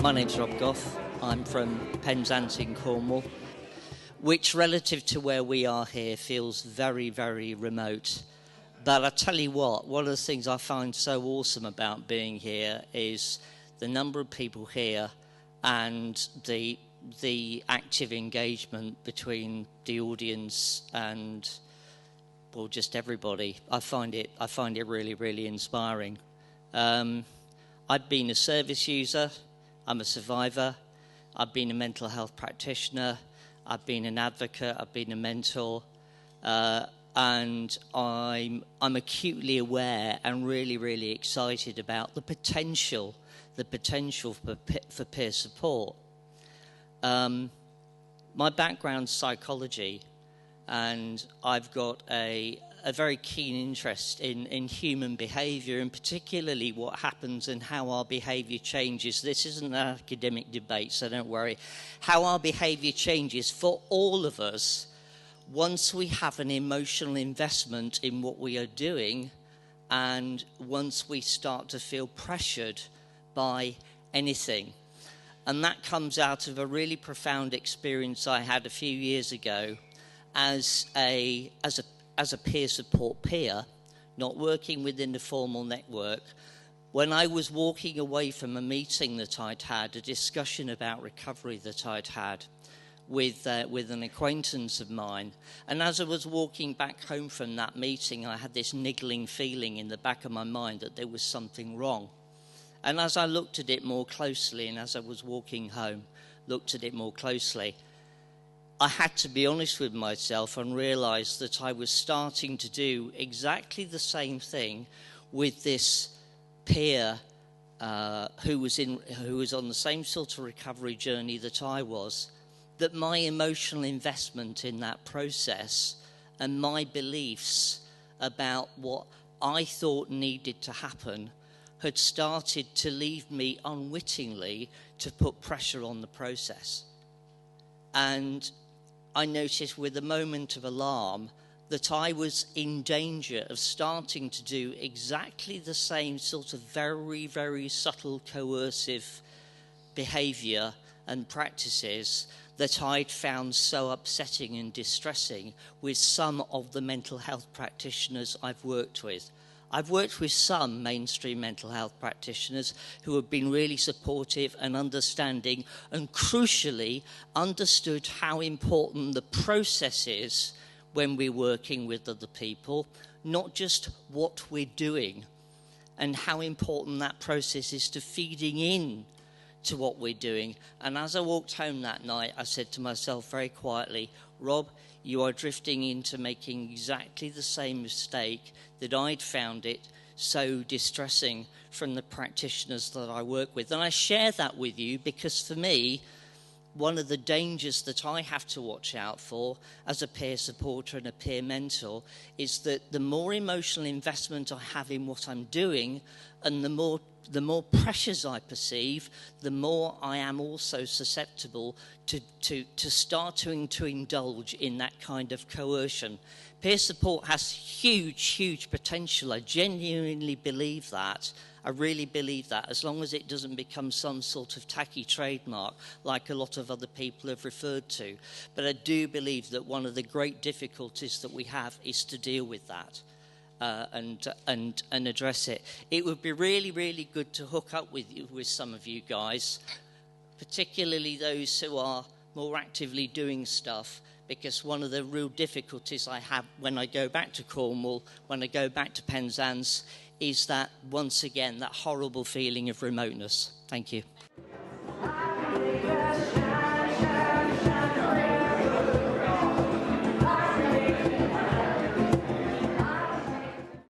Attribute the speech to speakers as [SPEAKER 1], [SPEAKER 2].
[SPEAKER 1] My name's Rob Gough. I'm from Penzance in Cornwall, which relative to where we are here feels very, very remote. But I tell you what, one of the things I find so awesome about being here is the number of people here and the active engagement between the audience and, well, just everybody. I find it really, really inspiring. I've been a service user. I'm a survivor. I've been a mental health practitioner. I've been an advocate. I've been a mentor. And I'm acutely aware and really, really excited about the potential for peer support. My background's psychology, and I've got a very keen interest in human behaviour, and particularly what happens and how our behaviour changes. This isn't an academic debate, so don't worry. How our behaviour changes for all of us once we have an emotional investment in what we are doing, and once we start to feel pressured by anything. And that comes out of a really profound experience I had a few years ago as a peer support peer, not working within the formal network. When I was walking away from a meeting that I'd had, a discussion about recovery that I'd had with an acquaintance of mine, and as I was walking back home from that meeting, I had this niggling feeling in the back of my mind that there was something wrong. And as I looked at it more closely, and as I was walking home, looked at it more closely, I had to be honest with myself and realize that I was starting to do exactly the same thing with this peer who was on the same sort of recovery journey that I was, that my emotional investment in that process and my beliefs about what I thought needed to happen had started to leave me unwittingly to put pressure on the process. And I noticed with a moment of alarm that I was in danger of starting to do exactly the same sort of very, very subtle coercive behaviour and practices that I'd found so upsetting and distressing with some of the mental health practitioners I've worked with. I've worked with some mainstream mental health practitioners who have been really supportive and understanding, and crucially understood how important the process is when we're working with other people, not just what we're doing, and how important that process is to feeding in to what we're doing. And as I walked home that night, I said to myself very quietly, Rob, you are drifting into making exactly the same mistake that I'd found it so distressing from the practitioners that I work with. And I share that with you because for me, one of the dangers that I have to watch out for as a peer supporter and a peer mentor is that the more emotional investment I have in what I'm doing, and the more pressures I perceive, the more I am also susceptible to starting to indulge in that kind of coercion. Peer support has huge potential. I genuinely believe that. I really believe that, as long as it doesn't become some sort of tacky trademark like a lot of other people have referred to. But I do believe that one of the great difficulties that we have is to deal with that. And address it. It would be really, really good to hook up with some of you guys, particularly those who are more actively doing stuff, because one of the real difficulties I have when I go back to Cornwall, when I go back to Penzance, is that, once again, that horrible feeling of remoteness. Thank you.